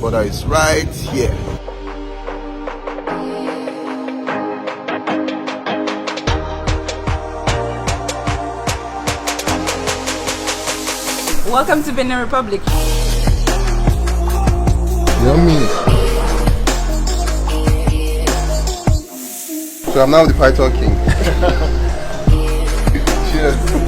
border is right here. Welcome to Benin Republic. Yummy. So I'm now the Python King. Cheers.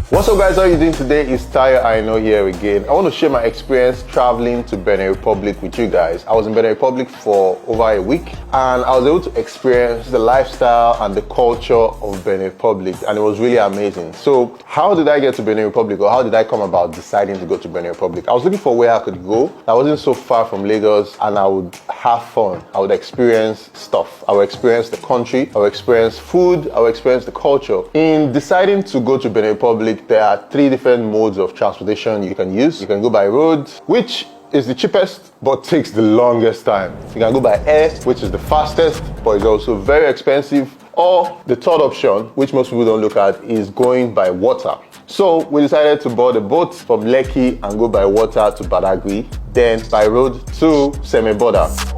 What's up guys, how are you doing today? It's Tayo Aino here again. I want to share my experience traveling to Benin Republic with you guys. I was in Benin Republic for over a week and I was able to experience the lifestyle and the culture of Benin Republic, and it was really amazing. So how did I get to Benin Republic, or how did I come about deciding to go to Benin Republic? I was looking for where I could go that wasn't so far from Lagos and I would have fun. I would experience stuff. I would experience the country, I would experience food, I would experience the culture. In deciding to go to Benin Republic, there are 3 different modes of transportation you can use. You can go by road, which is the cheapest but takes the longest time. You can go by air, which is the fastest but is also very expensive. Or the third option, which most people don't look at, is going by water. So we decided to board a boat from Lekki and go by water to Badagry, then by road to Semeboda.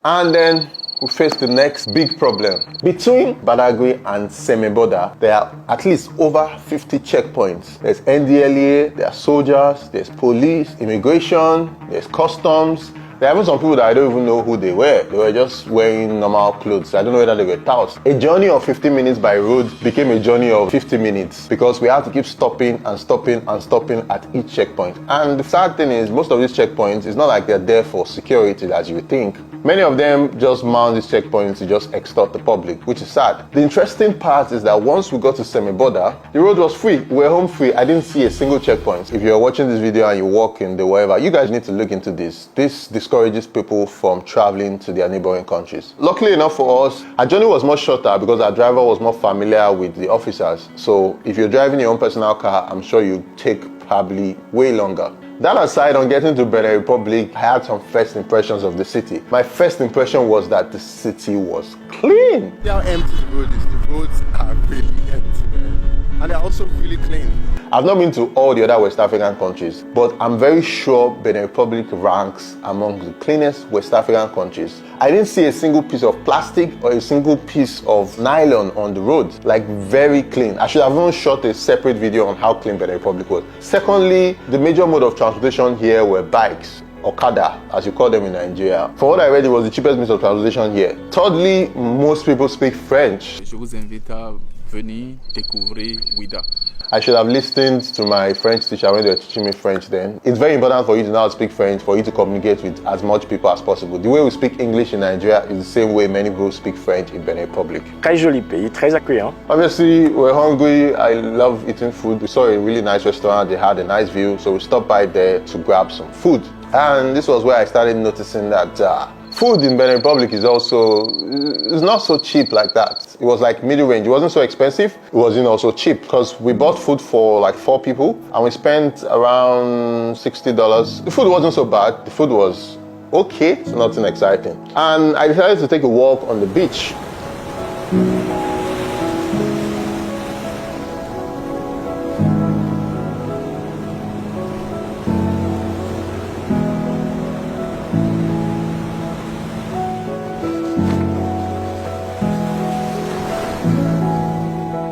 And then we face the next big problem. Between Badagry and Semeboda, there are at least over 50 checkpoints. There's NDLA, there are soldiers, there's police, immigration, there's customs. There are even some people that I don't even know who they were. They were just wearing normal clothes. I don't know whether they were touts. A journey of 15 minutes by road became a journey of 50 minutes because we had to keep stopping and stopping and stopping at each checkpoint. And the sad thing is, most of these checkpoints, it's not like they're there for security as you would think. Many of them just mount these checkpoints to just extort the public, which is sad. The interesting part is that once we got to Semeboda, the road was free. We were home free. I didn't see a single checkpoint. If you're watching this video and you walk in the wherever, you guys need to look into this. This discourages people from traveling to their neighboring countries. Luckily enough for us, our journey was much shorter because our driver was more familiar with the officers. So if you're driving your own personal car, I'm sure you take probably way longer. That aside, on getting to Benin Republic, I had some first impressions of the city. My first impression was that the city was clean. See how empty the road is. The roads are really empty, man. And they're also really clean. I've not been to all the other West African countries, but I'm very sure Benin Republic ranks among the cleanest West African countries. I didn't see a single piece of plastic or a single piece of nylon on the road. Like, very clean. I should have even shot a separate video on how clean Benin Republic was. Secondly, the major mode of transportation here were bikes. Okada, as you call them in Nigeria. For what I read, it was the cheapest means of transportation here. Thirdly, most people speak French. Je vous invite à venir découvrir Ouida. I should have listened to my French teacher when they were teaching me French then. It's very important for you to know how to speak French, for you to communicate with as much people as possible. The way we speak English in Nigeria is the same way many people speak French in Benin Republic. Très joli pays, très accueillant. Obviously, we're hungry. I love eating food. We saw a really nice restaurant. They had a nice view, so we stopped by there to grab some food. And this was where I started noticing that food in Benin Republic is not so cheap like that. It was like middle range. It wasn't so expensive. It wasn't also cheap because we bought food for like 4 people and we spent around $60. The food wasn't so bad. The food was okay. It's nothing exciting. And I decided to take a walk on the beach.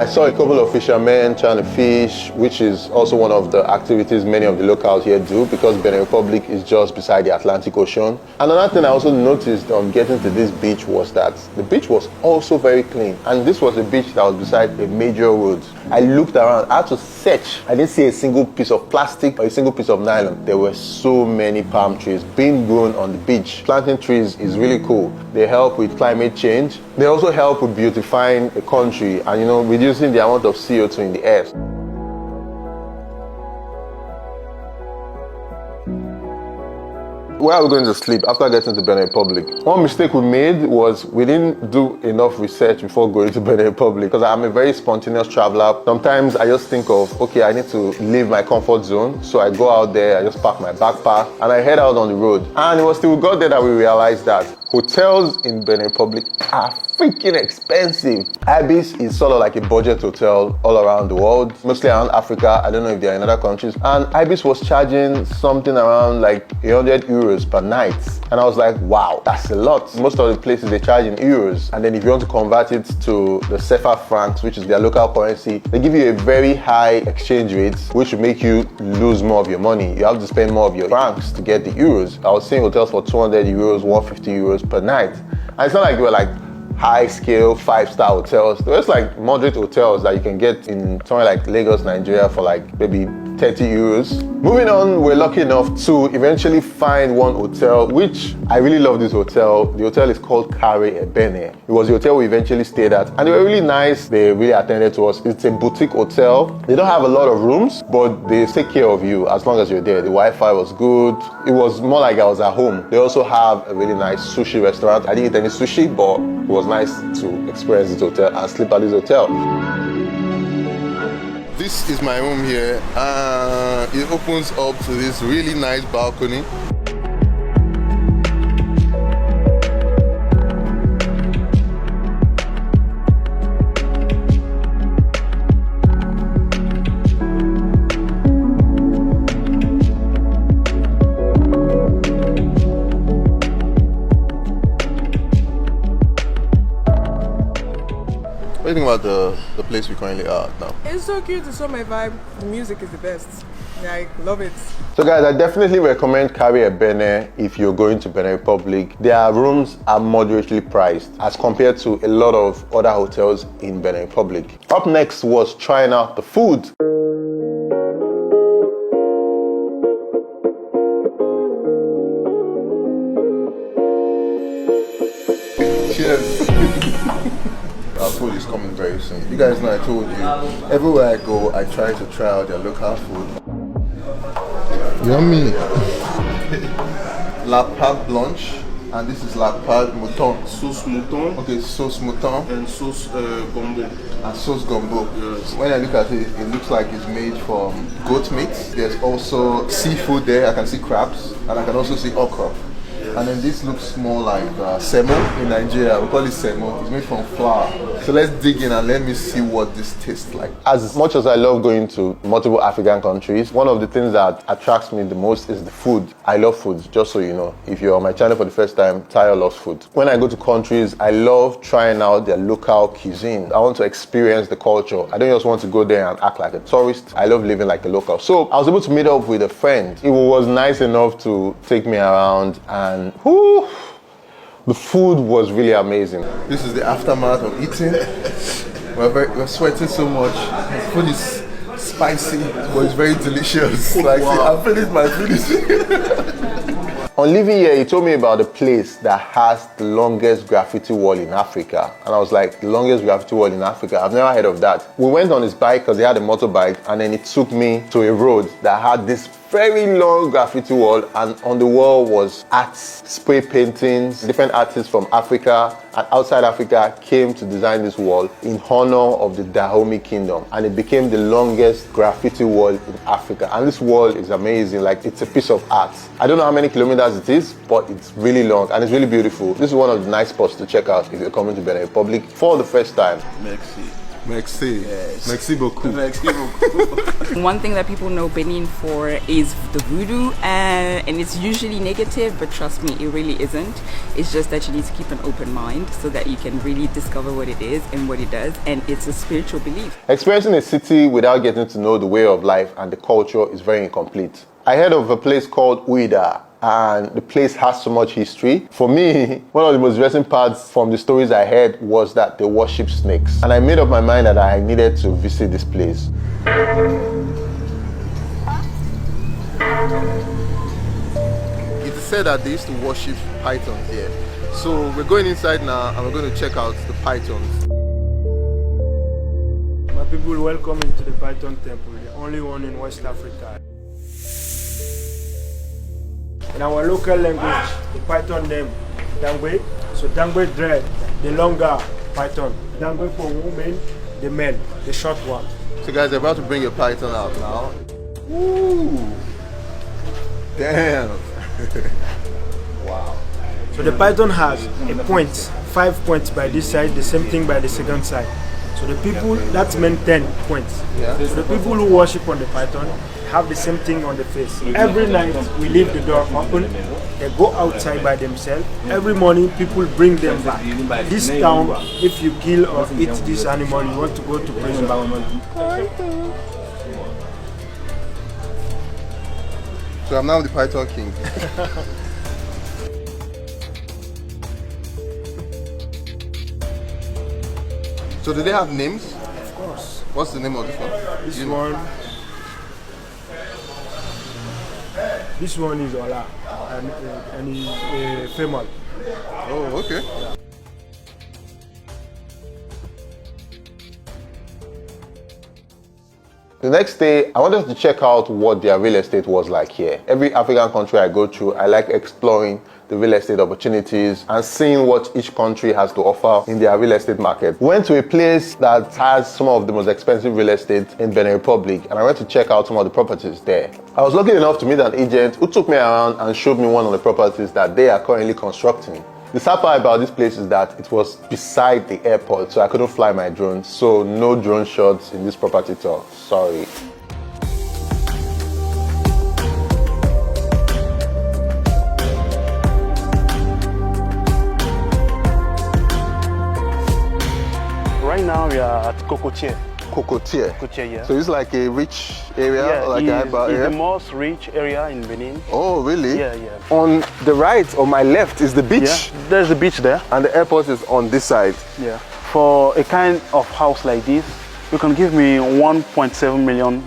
I saw a couple of fishermen trying to fish, which is also one of the activities many of the locals here do because Benin Republic is just beside the Atlantic Ocean. Another thing I also noticed on getting to this beach was that the beach was also very clean, and this was a beach that was beside a major road. I looked around, I had to search. I didn't see a single piece of plastic or a single piece of nylon. There were so many palm trees being grown on the beach. Planting trees is really cool. They help with climate change. They also help with beautifying a country and reducing the amount of CO2 in the air. Where are we going to sleep after getting to Benin Republic? One mistake we made was we didn't do enough research before going to Benin Republic because I'm a very spontaneous traveler. Sometimes I just think of, okay, I need to leave my comfort zone. So I go out there, I just pack my backpack and I head out on the road. And it was till we got there that we realized that Hotels in Benin Republic are freaking expensive. Ibis is sort of like a budget hotel all around the world, mostly around Africa. I don't know if they're in other countries. And Ibis was charging something around like 100 euros per night. And I was like, wow, that's a lot. Most of the places they charge in euros. And then if you want to convert it to the CFA francs, which is their local currency, they give you a very high exchange rate, which will make you lose more of your money. You have to spend more of your francs to get the euros. I was seeing hotels for 200 euros, 150 euros per night. And it's not like they were like high-scale 5-star hotels. There's like moderate hotels that you can get in somewhere like Lagos, Nigeria for like maybe 30 euros. Moving on, we're lucky enough to eventually find one hotel, which I really love this hotel. The hotel is called Carré Bénin. It was the hotel we eventually stayed at, and they were really nice. They really attended to us. It's a boutique hotel. They don't have a lot of rooms, but they take care of you as long as you're there. The Wi-Fi was good. It was more like I was at home. They also have a really nice sushi restaurant. I didn't eat any sushi, but it was nice to experience this hotel and sleep at this hotel. This is my room here. It opens up to this really nice balcony. What do you think about the place we currently are at now? It's so cute, it's so my vibe. The music is the best. Yeah, I love it. So guys, I definitely recommend Carré Bénin if you're going to Benin Republic. Their rooms are moderately priced as compared to a lot of other hotels in Benin Republic. Up next was trying out the food. Cheers. Our food is coming very soon. You guys know I told you, everywhere I go, I try to try out their local food. Yummy. La pâte blanche, and this is la pâte mouton. Sauce mouton Okay, sauce mouton and sauce gombo. and sauce gombo. Yes. When I look at it, it looks like it's made from goat meat. There's also seafood there. I can see crabs, and I can also see okra. And then this looks more like semo in Nigeria. We call it semo. It's made from flour. So let's dig in and let me see what this tastes like. As much as I love going to multiple African countries, one of the things that attracts me the most is the food. I love food, just so you know. If you're on my channel for the first time, Tayo loves food. When I go to countries, I love trying out their local cuisine. I want to experience the culture. I don't just want to go there and act like a tourist. I love living like a local. So I was able to meet up with a friend. He was nice enough to take me around, and whew, the food was really amazing. This is the aftermath of eating. We're sweating so much. The food is spicy, but it's very delicious. Like, Wow. I finished my food. On leaving here, he told me about a place that has the longest graffiti wall in Africa. And I was like, the longest graffiti wall in Africa? I've never heard of that. We went on his bike because he had a motorbike, and then he took me to a road that had this very long graffiti wall, and on the wall was arts, spray paintings. Different artists from Africa and outside Africa came to design this wall in honor of the Dahomey Kingdom, and it became the longest graffiti wall in Africa. And this wall is amazing, like it's a piece of art. I don't know how many kilometers it is, but it's really long and it's really beautiful. This is one of the nice spots to check out if you're coming to Benin Republic for the first time. Merci. Merci. Yes. Merci beaucoup. Merci beaucoup. One thing that people know Benin for is the voodoo, and it's usually negative, but trust me, it really isn't. It's just that you need to keep an open mind so that you can really discover what it is and what it does, and it's a spiritual belief. Experiencing a city without getting to know the way of life and the culture is very incomplete. I heard of a place called WOSS, and the place has so much history. For me, one of the most interesting parts from the stories I heard was that they worship snakes. And I made up my mind that I needed to visit this place. It is said that they used to worship pythons here. So we're going inside now and we're going to check out the pythons. My people, welcome into the Python Temple, the only one in West Africa. In our local language, the python name, Dangwe. So Dangwe dread, the longer python. Dangwe for women, the men, the short one. So guys, they're about to bring a python out now. Ooh. Damn. Wow. So the python has a point, 5 points by this side, the same thing by the second side. So the people, that's meant 10 points. Yeah. So the people who worship on the python have the same thing on the face. Every night we leave the door open, they go outside by themselves. Every morning people bring them back. This town, if you kill or eat this animal, you want to go to prison. So I'm now the python king. So do they have names? Of course. What's the name of this one? This one is Ola, and he's a female. Oh, okay. The next day, I wanted to check out what their real estate was like here. Every African country I go to, I like exploring the real estate opportunities and seeing what each country has to offer in their real estate market. Went to a place that has some of the most expensive real estate in Benin Republic, and I went to check out some of the properties there. I was lucky enough to meet an agent who took me around and showed me one of the properties that they are currently constructing. The sad part about this place is that it was beside the airport, so I couldn't fly my drone, so no drone shots in this property tour. Sorry. Right now we are at Cocotier. Cocotier. Cocotier, yeah. So it's like a rich area, Yeah, like a hyper it's area? the most rich area in Benin. Oh, really? Yeah, yeah. On the right, on my left, is the beach. Yeah, there's the beach there. And the airport is on this side. Yeah. For a kind of house like this, you can give me $1.7 million.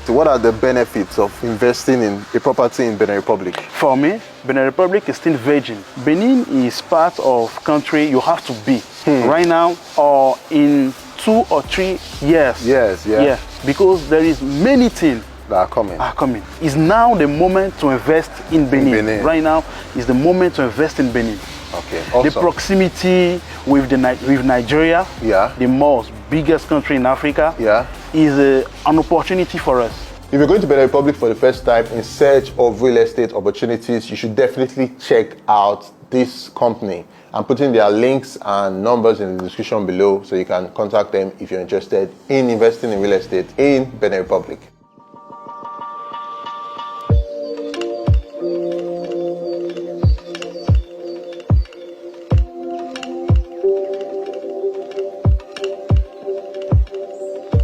So what are the benefits of investing in a property in Benin Republic? For me, Benin Republic is still virgin. Benin is part of country you have to be right now or in 2 or 3 years. Yes, yeah. Yeah, because there is many things That are coming. It's now the moment to invest in Benin. Benin. Right now is the moment to invest in Benin. Okay, awesome. The proximity with Nigeria, Yeah. the most biggest country in Africa, Yeah. is an opportunity for us. If you're going to Benin Republic for the first time in search of real estate opportunities, you should definitely check out this company. I'm putting their links and numbers in the description below so you can contact them if you're interested in investing in real estate in Benin Republic.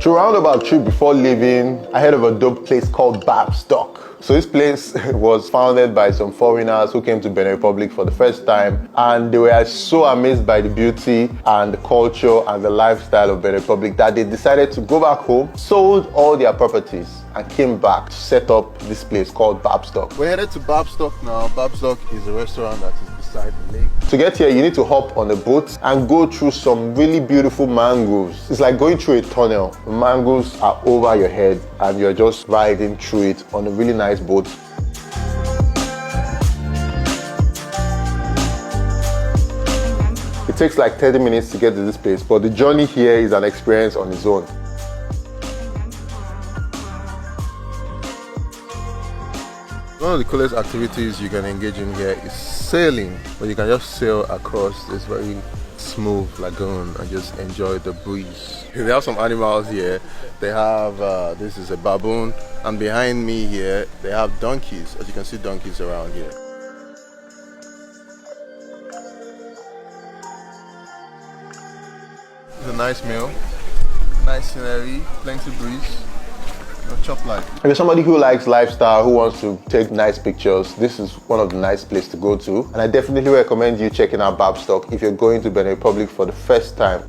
To round up our trip before leaving, I heard of a dope place called Bab's Dock. So this place was founded by some foreigners who came to Benin Republic for the first time, and they were so amazed by the beauty and the culture and the lifestyle of Benin Republic that they decided to go back home, sold all their properties, and came back to set up this place called Bab's Dock. We're headed to Bab's Dock now. Bab's Dock is a restaurant that is beside the lake. To get here, you need to hop on a boat and go through some really beautiful mangroves. It's like going through a tunnel. The mangroves are over your head and you're just riding through it on a really nice boat. It takes like 30 minutes to get to this place, but the journey here is an experience on its own. One of the coolest activities you can engage in here is sailing, where you can just sail across this very smooth lagoon and just enjoy the breeze. They have some animals here. They have, this is a baboon, and behind me here, they have donkeys. As you can see, donkeys around here. It's a nice meal, nice scenery, plenty breeze. Chop life. If you're somebody who likes lifestyle, who wants to take nice pictures, this is one of the nice places to go to. And I definitely recommend you checking out Bab's Dock if you're going to Benin Republic for the first time.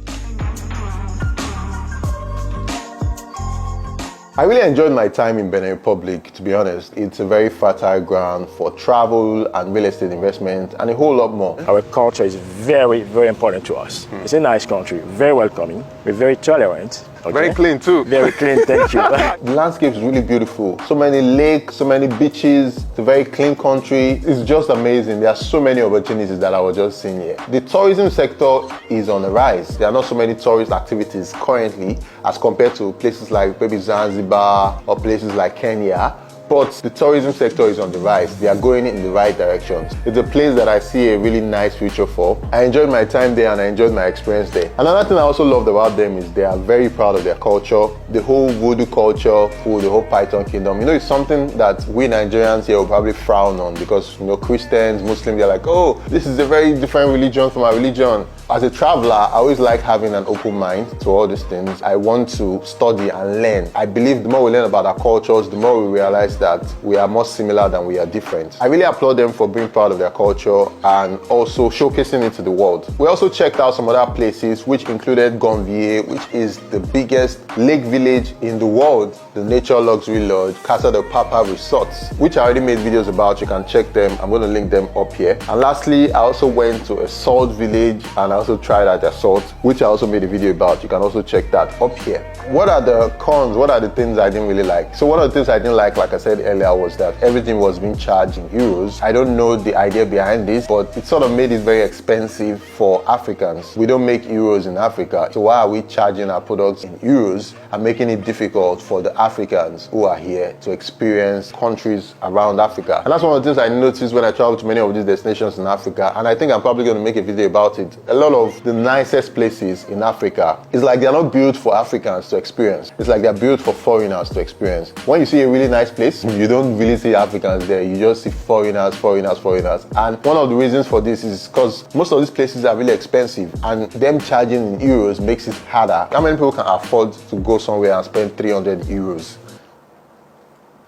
I really enjoyed my time in Benin Republic, to be honest. It's a very fertile ground for travel and real estate investment and a whole lot more. Our culture is very, very important to us. It's a nice country, very welcoming, we're very tolerant. Okay? Very clean too. Very clean, thank you. The landscape is really beautiful. So many lakes, so many beaches. It's a very clean country. It's just amazing. There are so many opportunities that I was just seeing here. The tourism sector is on the rise. There are not so many tourist activities currently as compared to places like maybe Zanzibar or places like Kenya. but the tourism sector is on the rise. They are going in the right direction. It's a place that I see a really nice future for. I enjoyed my time there and I enjoyed my experience there. Another thing I also loved about them is they are very proud of their culture. The whole voodoo culture, the whole Python kingdom. You know, it's something that we Nigerians here will probably frown on because, you know, Christians, Muslims, they're like, oh, this is a very different religion from our religion. As a traveler, I always like having an open mind to all these things. I want to study and learn. I believe the more we learn about our cultures, the more we realize that we are more similar than we are different. I really applaud them for being proud of their culture and also showcasing it to the world. We also checked out some other places, which included Gonvier, which is the biggest lake village in the world, the Nature Luxury Lodge, Casa de Papa Resorts, which I already made videos about. You can check them. I'm going to link them up here. And lastly, I also went to a salt village and I also tried out their salt, which I also made a video about. You can also check that up here. What are the cons? What are the things I didn't really like? So one of the things I didn't like I said earlier, was that everything was being charged in euros. I don't know the idea behind this, but it sort of made it very expensive for Africans. We don't make euros in Africa, so why are we charging our products in euros and making it difficult for the Africans who are here to experience countries around Africa? And that's one of the things I noticed when I travel to many of these destinations in Africa, and I think I'm probably going to make a video about it. A lot of the nicest places in Africa, it's like they're not built for Africans to experience. It's like they're built for foreigners to experience. When you see a really nice place, you don't really see Africans there, you just see foreigners. And one of the reasons for this is because most of these places are really expensive, and them charging in euros makes it harder. How many people can afford to go somewhere and spend 300 euros?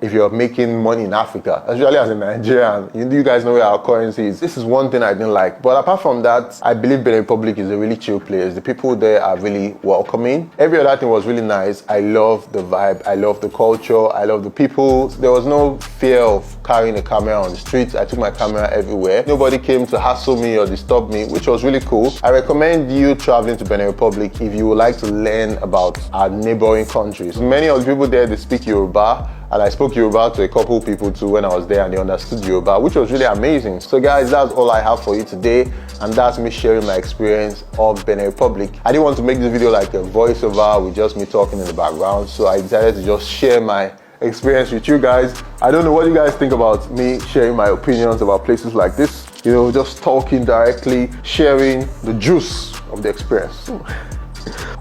If you're making money in Africa, especially as a Nigerian, you guys know where our currency is. This is one thing I didn't like. But apart from that, I believe Benin Republic is a really chill place. The people there are really welcoming. Every other thing was really nice. I love the vibe. I love the culture. I love the people. There was no fear of carrying a camera on the streets. I took my camera everywhere. Nobody came to hassle me or disturb me, which was really cool. I recommend you traveling to Benin Republic if you would like to learn about our neighboring countries. Many of the people there, they speak Yoruba. And I spoke Yoruba to a couple people too when I was there, and they understood Yoruba, which was really amazing. So guys, that's all I have for you today, and that's me sharing my experience of Benin Republic. I didn't want to make this video like a voiceover with just me talking in the background, so I decided to just share my experience with you guys. I don't know what you guys think about me sharing my opinions about places like this. You know, just talking directly, sharing the juice of the experience.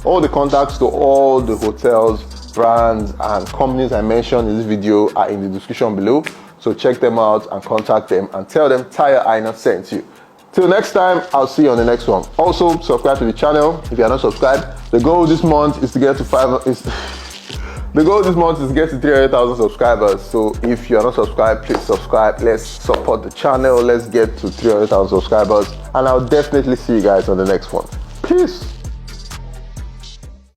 All the contacts to all the hotels, brands and companies I mentioned in this video are in the description below, so check them out and contact them and tell them Tire Aina sent you. Till next time, I'll see you on the next one. Also, subscribe to the channel if you are not subscribed. The goal this month is to get to 300,000 subscribers. So if you are not subscribed, please subscribe. Let's support the channel. Let's get to 300,000 subscribers, and I'll definitely see you guys on the next one. Peace.